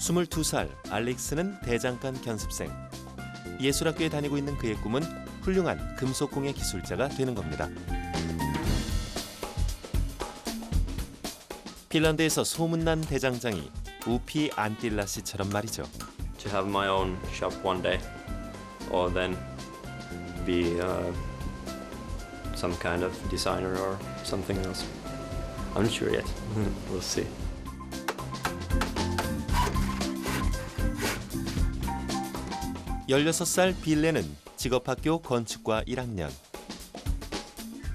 22살 알릭스는 대장간 견습생. 예술학교에 다니고 있는 그의 꿈은 훌륭한 금속공예 기술자가 되는 겁니다. 핀란드에서 소문난 대장장이 우피 안틸라 씨처럼 말이죠. To have my own shop one day, or then be some kind of designer or something else. I'm not sure yet. We'll see. 열여섯 살 빌레는 직업학교 건축과 1학년.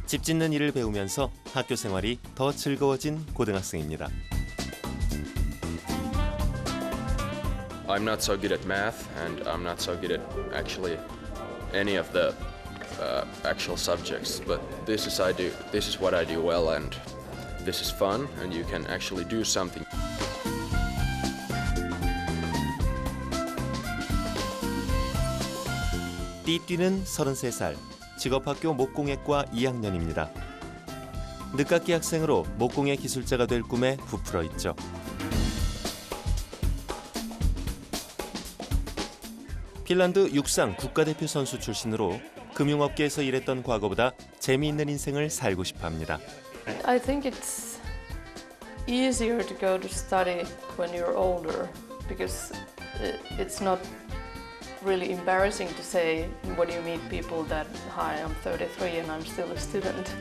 집 짓는 일을 배우면서 학교 생활이 더 즐거워진 고등학생입니다. I'm not so good at math, and I'm not so good at actually any of the actual subjects. But this is what I do well, and this is fun, and you can actually do something. 띠띠는 33살, 직업학교 목공예과 2학년입니다. 늦깎이 학생으로 목공예 기술자가 될 꿈에 부풀어 있죠. 핀란드 육상 국가대표 선수 출신으로 금융업계에서 일했던 과거보다 재미있는 인생을 살고 싶어합니다. I think it's easier to go to study when you're older because it's not really embarrassing to say when you meet people that hi, I'm 33 and I'm still a student.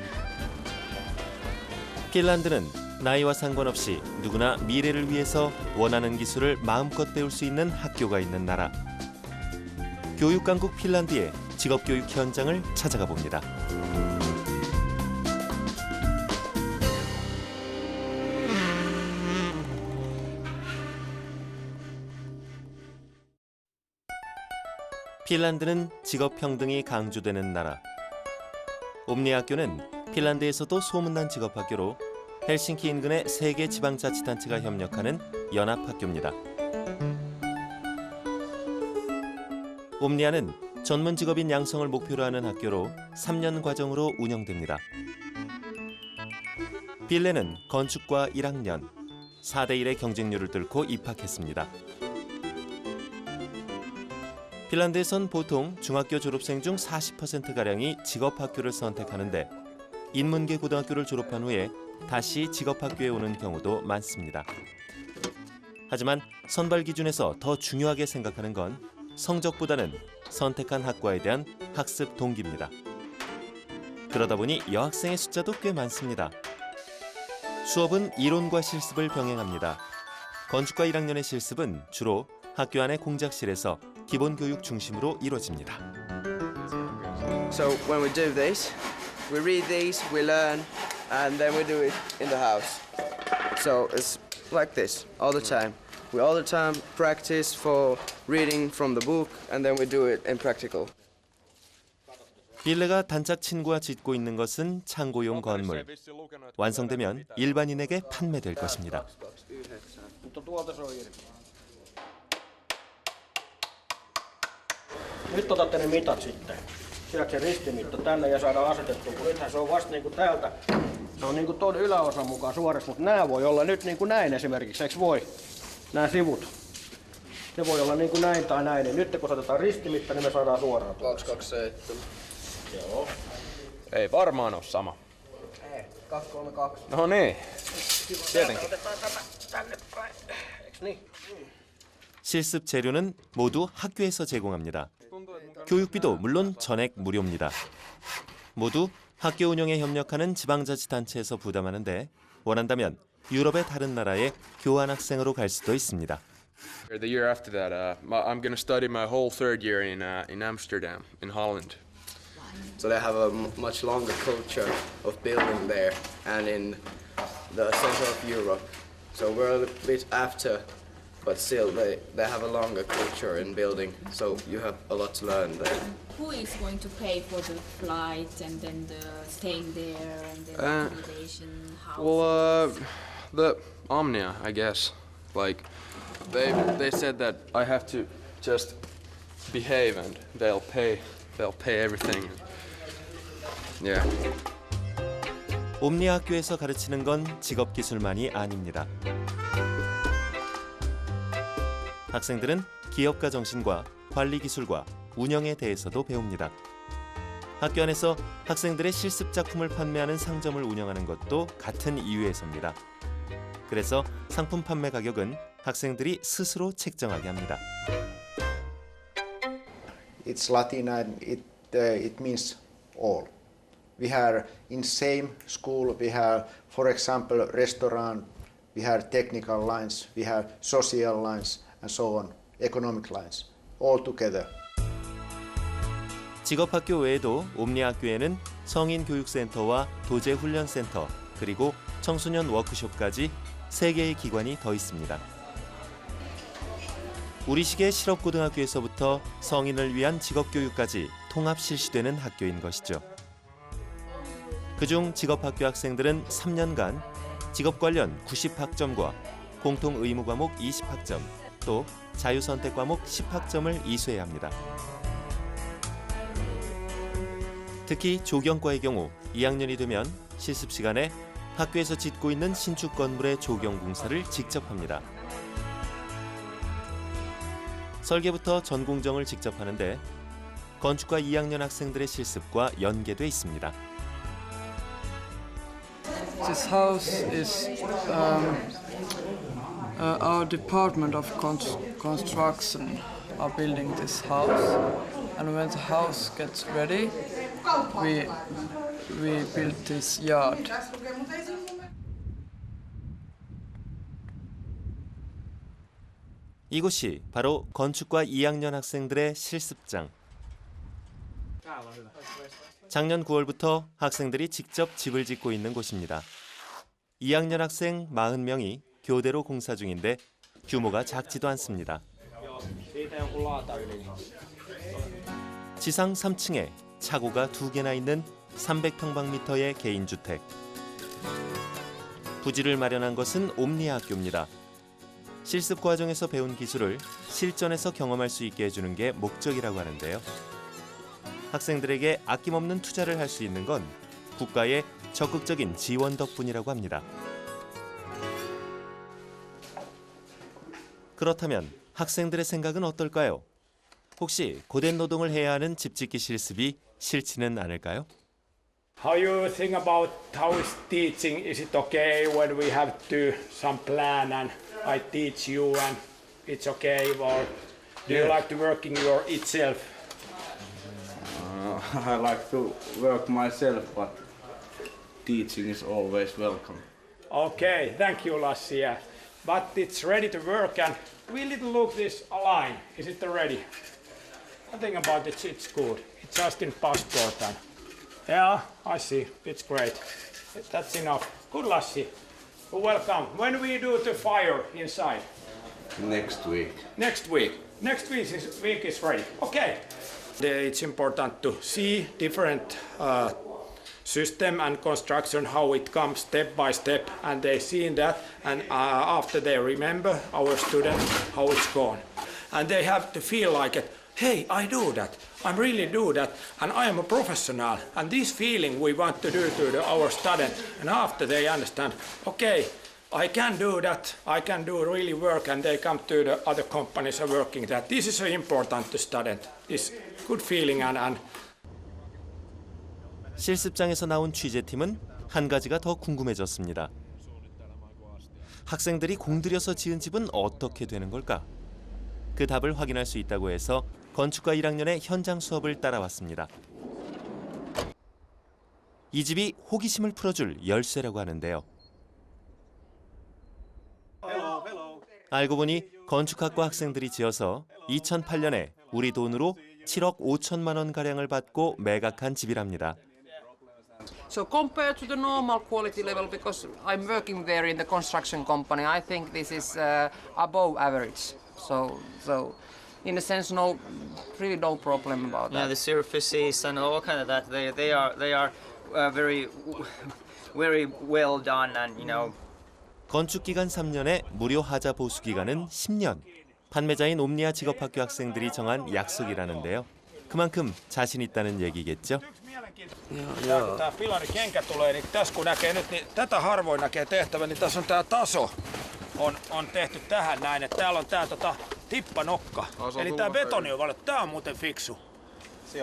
핀란드는 나이와 상관없이 누구나 미래를 위해서 원하는 기술을 마음껏 배울 수 있는 학교가 있는 나라. 교육강국 핀란드의 직업교육 현장을 찾아가 봅니다. 핀란드는 직업평등이 강조되는 나라. 옴니학교는 핀란드에서도 소문난 직업학교로 헬싱키 인근의 3개 지방자치단체가 협력하는 연합학교입니다. 옴니아는 전문 직업인 양성을 목표로 하는 학교로 3년 과정으로 운영됩니다. 빌레는 건축과 1학년, 4대1의 경쟁률을 뚫고 입학했습니다. 핀란드에선 보통 중학교 졸업생 중 40%가량이 직업학교를 선택하는데 인문계 고등학교를 졸업한 후에 다시 직업학교에 오는 경우도 많습니다. 하지만 선발 기준에서 더 중요하게 생각하는 건 성적보다는 선택한 학과에 대한 학습 동기입니다. 그러다 보니 여학생의 숫자도 꽤 많습니다. 수업은 이론과 실습을 병행합니다. 건축과 1학년의 실습은 주로 학교 안의 공작실에서 기본 교육 중심으로 이루어집니다. So when we do this, we read these, we learn, and then we do it in the house. So it's like this all the time. We all the time practice for reading from the book, and then we do it in practical. 빌레가 단짝 친구와 짓고 있는 것은 창고용 건물. 완성되면 일반인에게 판매될 것입니다. Nyt otatte ne mitat sitten. Sieltä se ristimitta tänne ja saadaan asetettua, kun nythän se on vasta niinku täältä. Se on niinku ton yläosan mukaan suorassa, mutta nämä voi olla nyt niinku näin esimerkiksi, eikö voi? Nämä sivut. Ne voi olla niinku näin tai näin, niin nyt kun otetaan ristimitta, niin me saadaan suoraan. 227. Joo. Ei varmaan ole sama. Ei, 232. No niin. Tietenkin. Otetaan tätä tänne päin, eikö niin? 실습 재료는 모두 학교에서 제공합니다. 교육비도 물론 전액 무료입니다. 모두 학교 운영에 협력하는 지방자치단체에서 부담하는데 원한다면 유럽의 다른 나라에 교환학생으로 갈 수도 있습니다. The year after that, I'm going to study my whole third year in Amsterdam, in Holland. So they have a much longer culture of building there and in the center of Europe. So we're a little bit after, but still they have a longer culture in building. So you have a lot to learn there. Who is going to pay for the flight and then the staying there and then the accommodation? Well, the Omnia, I guess. Like, they said that I have to just behave and they'll pay everything. Yeah. 옴니 학교에서 가르치는 건 직업기술만이 아닙니다. 학생들은 기업가 정신과 관리 기술과 운영에 대해서도 배웁니다. 학교 안에서 학생들의 실습 작품을 판매하는 상점을 운영하는 것도 같은 이유에서입니다. 그래서 상품 판매 가격은 학생들이 스스로 책정하게 합니다. It's Latin and it means all. We have in same school we have, for example, restaurant, we have technical lines, we have social lines and so on, economic lines, all together. 직업학교 외에도 옴니학교에는 성인교육센터와 도제훈련센터 그리고 청소년 워크숍까지 3개의 기관이 더 있습니다. 우리식의 실업고등학교에서부터 성인을 위한 직업교육까지 통합 실시되는 학교인 것이죠. 그중 직업학교 학생들은 3년간 직업 관련 90학점과 공통 의무 과목 20학점, 또 자유선택 과목 10학점을 이수해야 합니다. 특히 조경과의 경우 2학년이 되면 실습 시간에 학교에서 짓고 있는 신축 건물의 조경 공사를 직접 합니다. 설계부터 전공정을 직접 하는데 건축과 2학년 학생들의 실습과 연계돼 있습니다. This house is our department of construction are building this house, and when the house gets ready, we build this yard. 이곳이 바로 건축과 2학년 학생들의 실습장. 작년 9월부터 학생들이 직접 집을 짓고 있는 곳입니다. 2학년 학생 40명이 교대로 공사 중인데 규모가 작지도 않습니다. 지상 3층에 차고가 2개나 있는 300평방미터의 개인주택. 부지를 마련한 것은 옴니학교입니다. 실습 과정에서 배운 기술을 실전에서 경험할 수 있게 해주는 게 목적이라고 하는데요. 학생들에게 아낌없는 투자를 할 수 있는 건 국가의 적극적인 지원 덕분이라고 합니다. 그렇다면 학생들의 생각은 어떨까요? 혹시 고된 노동을 해야 하는 집짓기 실습이 싫지는 않을까요? How you think about how is teaching? Is it okay when we have to some plan and I teach you and it's okay, or do you like to working your itself? I like to work myself, but teaching is always welcome. Okay, thank you, Lassi. Yeah. But it's ready to work, and we little look this line. Is it ready? I think about it, it's good. It's just in passport and yeah, I see. It's great. That's enough. Good, Lassi. Welcome. When we do the fire inside? Next week. Next week. Next week is ready. Okay. It's important to see different system and construction, how it comes step by step, and they see that, and after they remember our students how it's gone, and they have to feel like it. Hey, I do that. I really do that, and I am a professional. And this feeling we want to do to our students, and after they understand, okay, I can do that. I can do really work, and they come to the other companies are working that. This is important to student. This good feeling and. 실습장에서 나온 취재팀은 한 가지가 더 궁금해졌습니다. 학생들이 공들여서 지은 집은 어떻게 되는 걸까? 그 답을 확인할 수 있다고 해서 건축과 1학년의 현장 수업을 따라왔습니다. 이 집이 호기심을 풀어줄 열쇠라고 하는데요. 알고 보니 건축학과 학생들이 지어서 2008년에 우리 돈으로 7억 5천만 원 가량을 받고 매각한 집이랍니다. So compared to the normal quality level, because I'm working there in the construction company, I think this is above average. So in a sense, really no problem about that. Yeah, the surfaces and all kind of that, they are very well done, and you know. 건축 기간 3년에 무료 하자 보수 기간은 10년. 판매자인 옴니아 직업학교 학생들이 정한 약속이라는데요. 그만큼 자신 있다는 얘기겠죠? Tämä pilarikenkä tulee, niin tässä kun näkee nyt, niin tätä harvoin näkee tehtävän, niin tässä on tämä taso on tehty tähän näin, että täällä on tämä tippanokka. Eli tää betoniovale, tää on muuten fiksu.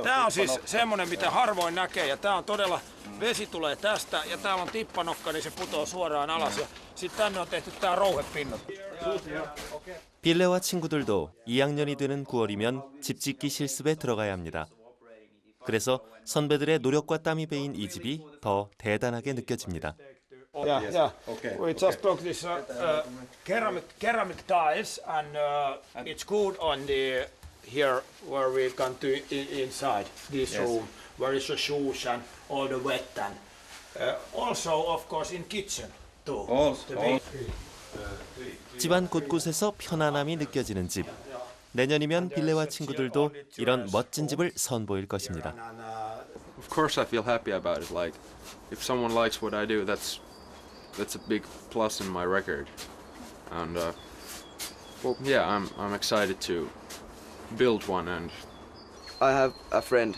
Tää on siis semmonen, mitä harvoin näkee, ja tää on todella, vesi tulee tästä, ja täällä on tippanokka, niin se putoo suoraan alas, ja sitten tänne on tehty tää rouhepinnot. 빌레와 친구들도 2학년이 되는 9월이면 집 짓기 실습에 들어가야 합니다. 그래서 선배들의 노력과 땀이 베인 이 집이 더 대단하게 느껴집니다. Yeah. We just took this ceramic tiles, and it's good on the here where we come to inside this room, where is the shoes and all the wet, and also of course in kitchen too. 집안 곳곳에서 편안함이 느껴지는 집. 내년이면 빌레와 친구들도 이런 멋진 집을 선보일 것입니다. Of course, I feel happy about it. Like, if someone likes what I do, that's a big plus in my record. And well, yeah, I'm excited to build one. And I have a friend.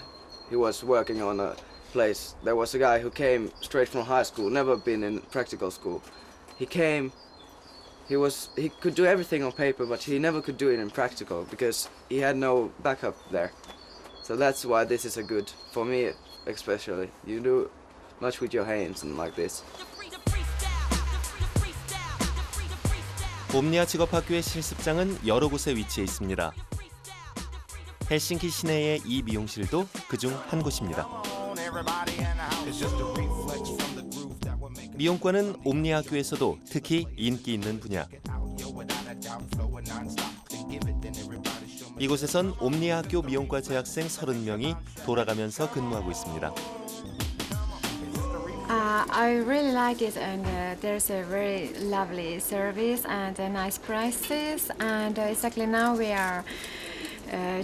He was working on a place. There was a guy who came straight from high school, never been in practical school. He came. He could do everything on paper, but he never could do it in practical because he had no backup there. So that's why this is a good, for me especially. You do much with your hands and like this. 옴니아 직업학교의 실습장은 여러 곳에 위치해 있습니다. 헬싱키 시내의 이 미용실도 그중 한 곳입니다. 미용과는 옴니아 학교에서도 특히 인기 있는 분야. 이곳에선 옴니아 학교 미용과 재학생 30명이 돌아가면서 근무하고 있습니다. I really like it, and there's a very lovely service and nice prices. And exactly now we are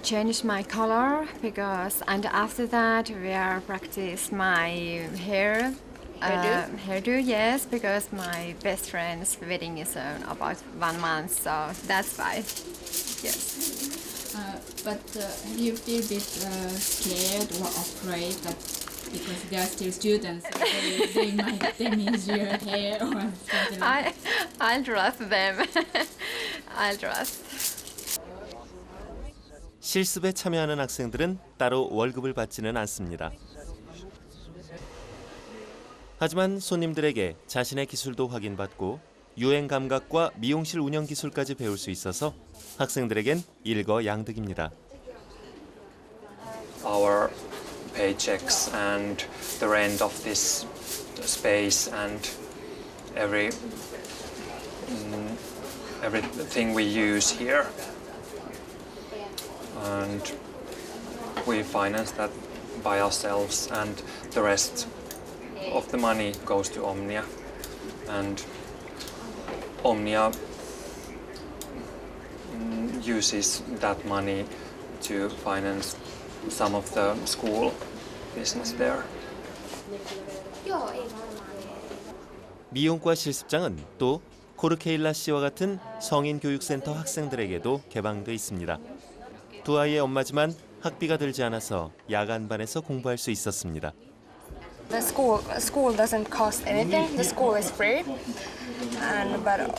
changed my color because, and after that we are practice my hair. Hairdo, yes, because my best friend's wedding is about 1 month, so that's why. Yes. But you feel a bit scared or afraid that because they are still students, so they might damage your hair or something like that? I'll trust them. I'll trust. 실습에 참여하는 학생들은 따로 월급을 받지는 않습니다. 하지만 손님들에게 자신의 기술도 확인받고 유행 감각과 미용실 운영 기술까지 배울 수 있어서 학생들에겐 일거양득입니다. Our paychecks and the rent of this space and everything we use here, and we finance that by ourselves, and the rest of the money goes to Omnia, and Omnia uses that money to finance some of the school business there. 미용과 실습장은 또 코르케일라 씨와 같은 성인 교육센터 학생들에게도 개방돼 있습니다. 두 아이의 엄마지만 학비가 들지 않아서 야간반에서 공부할 수 있었습니다. The school doesn't cost anything. The school is free, but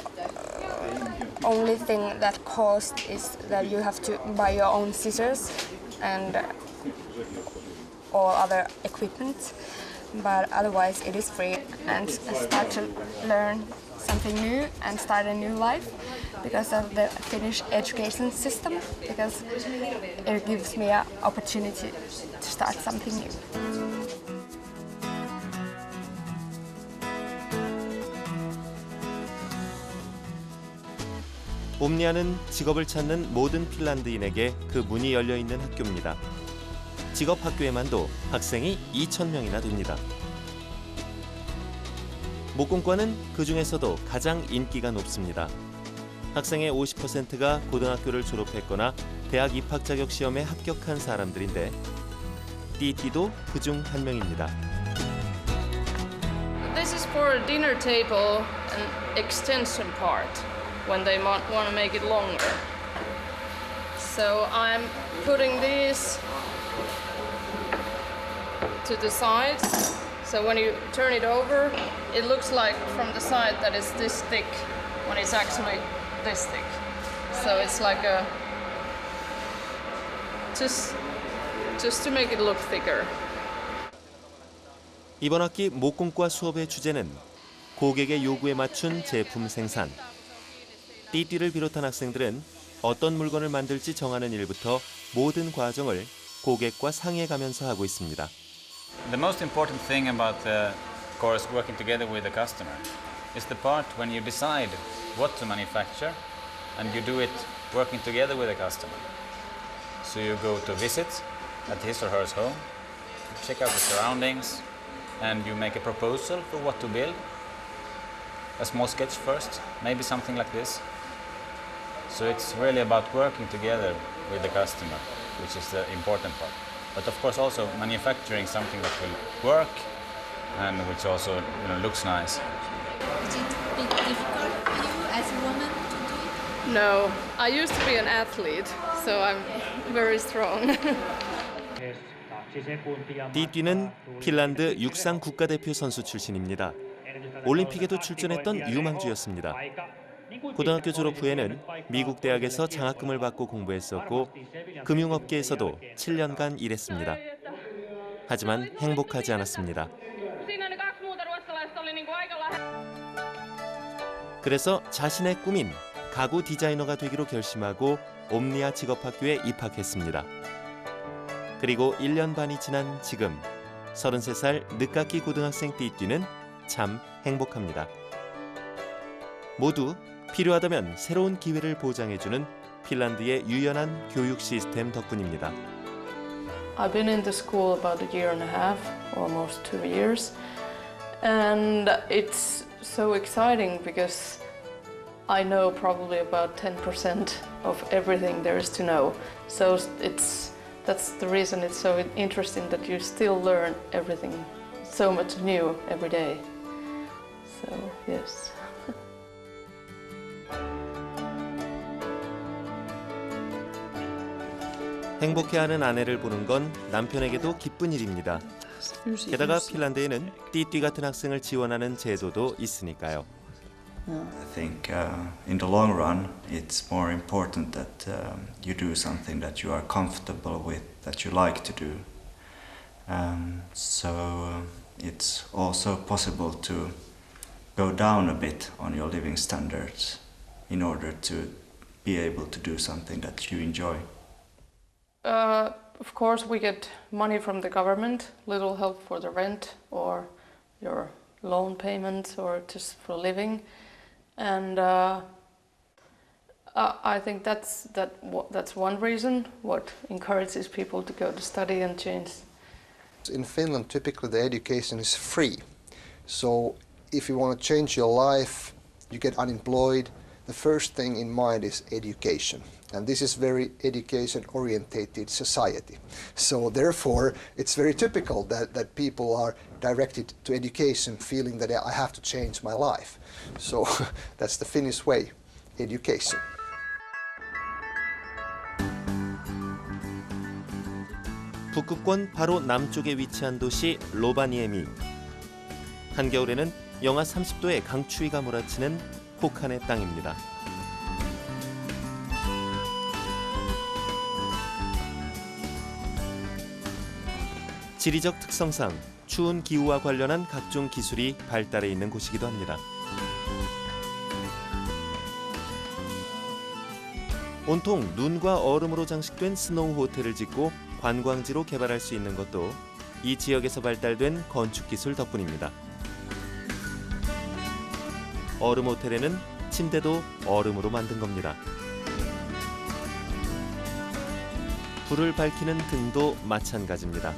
only thing that costs is that you have to buy your own scissors and all other equipment. But otherwise, it is free, and start to learn something new and start a new life because of the Finnish education system. Because it gives me an opportunity to start something new. 옴니아는 직업을 찾는 모든 핀란드인에게 그 문이 열려 있는 학교입니다. 직업학교에만도 학생이 2,000명이나 됩니다. 목공과는 그 중에서도 가장 인기가 높습니다. 학생의 50%가 고등학교를 졸업했거나 대학 입학 자격 시험에 합격한 사람들인데 띠띠도 그중 한 명입니다. This is for a dinner table and extension part when they want to make it longer. So I'm putting these to the sides. So when you turn it over, it looks like from the side that it's this thick when it's actually this thick. so it's like a just to make it look thicker. 이번 학기 목공과 수업의 주제는 고객의 요구에 맞춘 제품 생산. 띠띠를 비롯한 학생들은 어떤 물건을 만들지 정하는 일부터 모든 과정을 고객과 상의해가면서 하고 있습니다. The most important thing about the course working together with the customer is the part when you decide what to manufacture and you do it working together with the customer. So you go to visit at his or her home, check out the surroundings, and you make a proposal for what to build. A small sketch first, maybe something like this. So it's really about working together with the customer, which is the important part. But of course also manufacturing something that will work and which also looks nice. Is it a bit difficult for you as a woman to do it? No, I used to be an athlete, so I'm very strong. 띠띠는 핀란드 육상 국가대표 선수 출신입니다. 올림픽에도 출전했던 유망주였습니다. 고등학교 졸업 후에는 미국 대학에서 장학금을 받고 공부했었고 금융업계에서도 7년간 일했습니다. 하지만 행복하지 않았습니다. 그래서 자신의 꿈인 가구 디자이너가 되기로 결심하고 옴니아 직업학교에 입학했습니다. 그리고 1년 반이 지난 지금 33살 늦깎이 고등학생 띠띠는 참 행복합니다. 모두 필요하다면 새로운 기회를 보장해주는 핀란드의 유연한 교육 시스템 덕분입니다. I've been in the school about a year and a half, almost 2 years, and it's so exciting because I know probably about 10% of everything there is to know. So that's the reason it's so interesting that you still learn everything so much new every day. So yes. 행복해하는 아내를 보는 건 남편에게도 기쁜 일입니다. 게다가 핀란드에는 띠띠 같은 학생을 지원하는 제도도 있으니까요. I think in the long run it's more important that you do something that you are comfortable with, that you like to do. So it's also possible to go down a bit on your living standards in order to be able to do something that you enjoy. Of course, we get money from the government, little help for the rent or your loan payments or just for living, and I think that's one reason what encourages people to go to study and change. In Finland, typically the education is free, so if you want to change your life, you get unemployed, the first thing in mind is education. And this is very education-orientated society. So therefore, it's very typical that people are directed to education feeling that I have to change my life. So that's the Finnish way, education. 북극권 바로 남쪽에 위치한 도시 로바니에미. 한겨울에는 영하 30도의 강추위가 몰아치는 혹한의 땅입니다. 지리적 특성상 추운 기후와 관련한 각종 기술이 발달해 있는 곳이기도 합니다. 온통 눈과 얼음으로 장식된 스노우 호텔을 짓고 관광지로 개발할 수 있는 것도 이 지역에서 발달된 건축 기술 덕분입니다. 얼음 호텔에는 침대도 얼음으로 만든 겁니다. 불을 밝히는 등도 마찬가지입니다.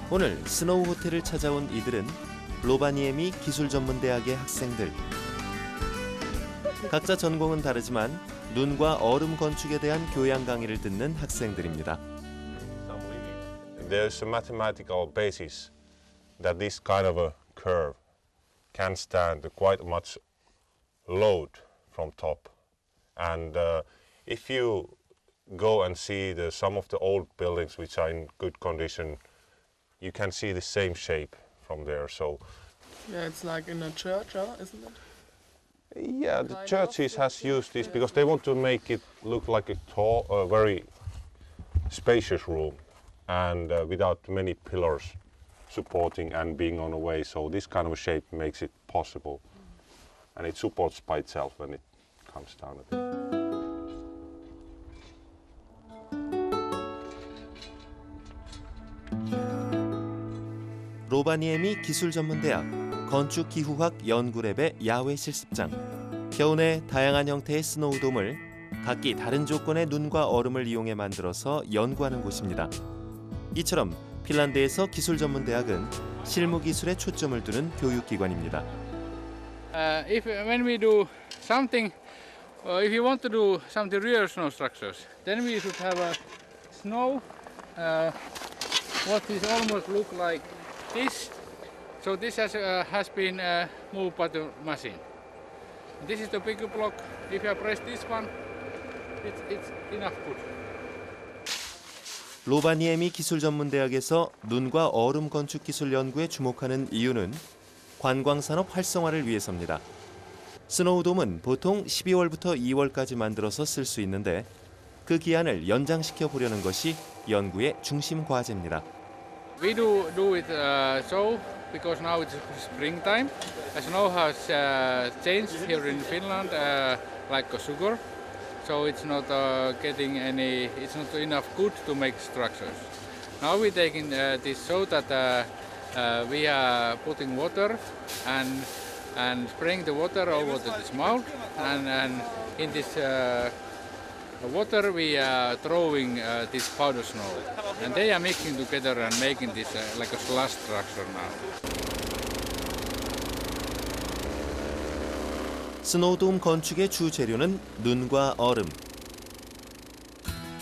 오늘 스노우 호텔을 찾아온 이들은 로바니에미 기술전문대학의 학생들. 각자 전공은 다르지만 눈과 얼음 건축에 대한 교양 강의를 듣는 학생들입니다. There's a mathematical basis that this kind of a curve can stand quite much load from top. And if you go and see some of the old buildings which are in good condition, you can see the same shape from there. So yeah, it's like in a church, isn't it? Yeah, the churches has used this because they want to make it look like a tall, very spacious room, and without many pillars supporting and being on the way. So this kind of a shape makes it possible, and it supports by itself when it comes down a bit. 로바니에미 기술전문대학 건축기후학 연구랩의 야외 실습장. 겨우내 다양한 형태의 스노우돔을 각기 다른 조건의 눈과 얼음을 이용해 만들어서 연구하는 곳입니다. 이처럼 핀란드에서 기술전문대학은 실무기술에 초점을 두는 교육기관입니다. When we do something, if you want to do something real snow structures, then we should have a snow, what is almost look like this. So this has been moved by the machine. This is the bigger block. If you press this one, it's enough good. 로바니에미 기술전문대학에서 눈과 얼음 건축 기술 연구에 주목하는 이유는 관광산업 활성화를 위해서입니다. 스노우돔은 보통 12월부터 2월까지 만들어서 쓸 수 있는데 그 기한을 연장시켜 보려는 것이 연구의 중심 과제입니다. We do it so because now it's springtime. Snow has changed here in Finland like a sugar, so it's not getting any. It's not enough good to make structures. Now we're taking this so that we are putting water and spraying the water over to this mold, and in this water we are throwing this powder snow, and they are mixing together and making this like a slush structure now. 스노우돔 건축의 주 재료는 눈과 얼음.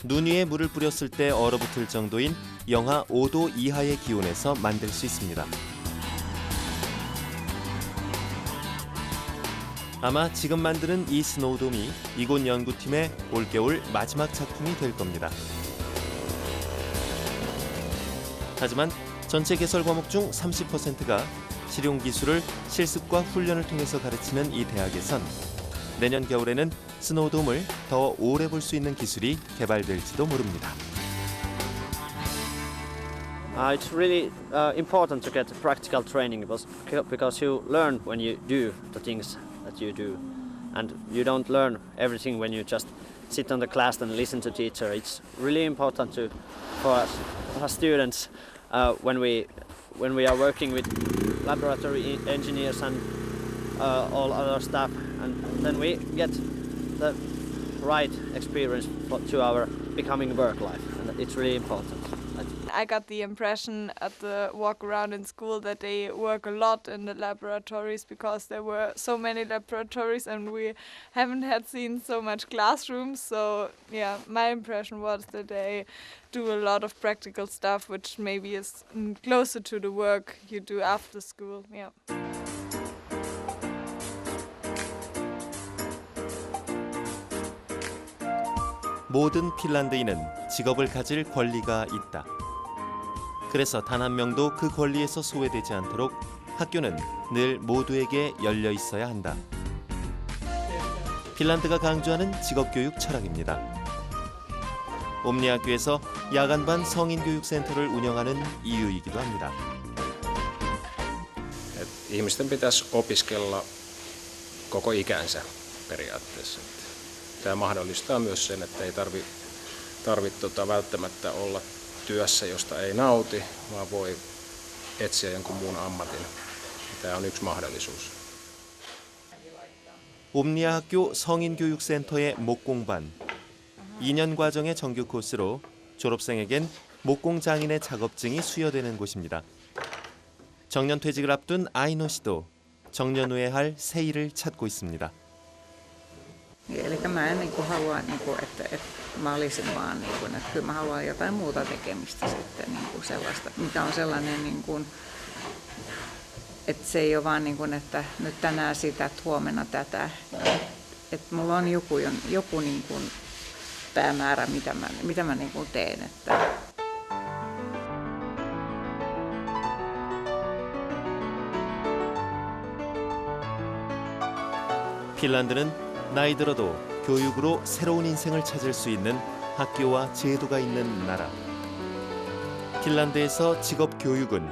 눈 위에 물을 뿌렸을 때 얼어붙을 정도인 영하 5도 이하의 기온에서 만들 수 있습니다. 아마 지금 만드는 이 스노우돔이 이곳 연구팀의 올겨울 마지막 작품이 될 겁니다. 하지만 전체 개설 과목 중 30%가 실용 기술을 실습과 훈련을 통해서 가르치는 이 대학에선 내년 겨울에는 스노우돔을 더 오래 볼 수 있는 기술이 개발될지도 모릅니다. It's really important to get practical training because you learn when you do the things that you do, and you don't learn everything when you just sit on the class and listen to teacher. It's really important for us students when we are working with laboratory engineers and all other staff, and then we get the right experience to our becoming work life, and it's really important. I got the impression at the walk around in school that they work a lot in the laboratories because there were so many laboratories and we haven't had seen so much classrooms. So yeah, my impression was that they do a lot of practical stuff which maybe is closer to the work you do after school. Yeah. 모든 핀란드인은 직업을 가질 권리가 있다. 그래서 단 한 명도 그 권리에서 소외되지 않도록 학교는 늘 모두에게 열려 있어야 한다. 핀란드가 강조하는 직업교육 철학입니다. 옴니학교에서 야간반 성인교육센터를 운영하는 이유이기도 합니다. Ihmisten pitäisi opiskella koko ikänsä periaatteessa. Tämä mahdollistaa myös sen, että ei tarvitse välttämättä olla työssä, josta ei nauti, vaan voi etsiä jonkun muun ammatin. Tämä on yksi mahdollisuus. 옴니아학교 성인교육센터의 목공반. 2년 과정의 정규 코스로 졸업생에겐 목공장인의 작업증이 수여되는 곳입니다. 정년 퇴직을 앞둔 아이노 씨도 정년 후에 할 새 일을 찾고 있습니다. Eli mä en halua, että mä olisin vaan, että kyllä mä haluan jotain muuta tekemistä sitten, sellaista, mikä on sellainen, että se ei ole vaan, että nyt tänään sitä, että huomenna tätä. Että mulla on joku päämäärä, mitä mä teen. Että 핀란드는 나이 들어도 교육으로 새로운 인생을 찾을 수 있는 학교와 제도가 있는 나라. 핀란드에서 직업 교육은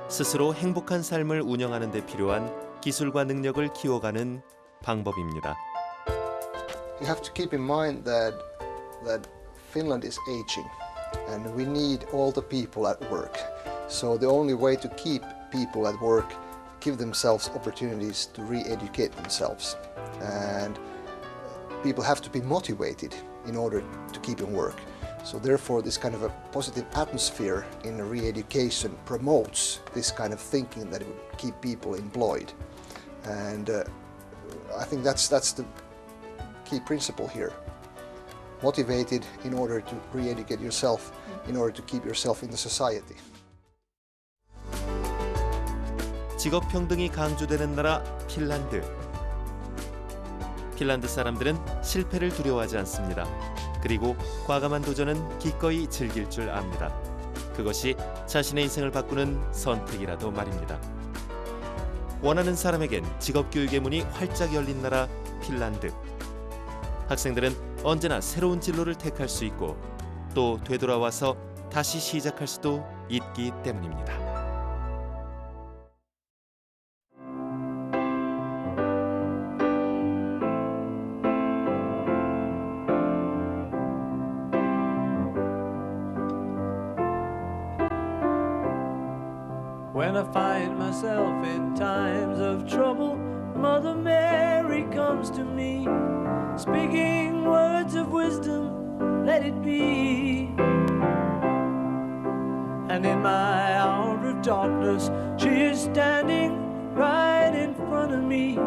스스로 행복한 삶을 운영하는 데 필요한 기술과 능력을 키워가는 방법입니다. You have to keep in mind that Finland is aging and we need all the people at work. So the only way to keep people at work, give themselves opportunities to re-educate themselves. And people have to be motivated in order to keep in work. So therefore this kind of a positive atmosphere in re-education promotes this kind of thinking that it would keep people employed. And I think that's the key principle here. Motivated in order to re-educate yourself, in order to keep yourself in the society. 직업 평등이 강조되는 나라 핀란드. 핀란드 사람들은 실패를 두려워하지 않습니다. 그리고 과감한 도전은 기꺼이 즐길 줄 압니다. 그것이 자신의 인생을 바꾸는 선택이라도 말입니다. 원하는 사람에겐 직업교육의 문이 활짝 열린 나라 핀란드. 학생들은 언제나 새로운 진로를 택할 수 있고 또 되돌아와서 다시 시작할 수도 있기 때문입니다. When I find myself in times of trouble, Mother Mary comes to me, speaking words of wisdom, let it be. And in my hour of darkness, she is standing right in front of me.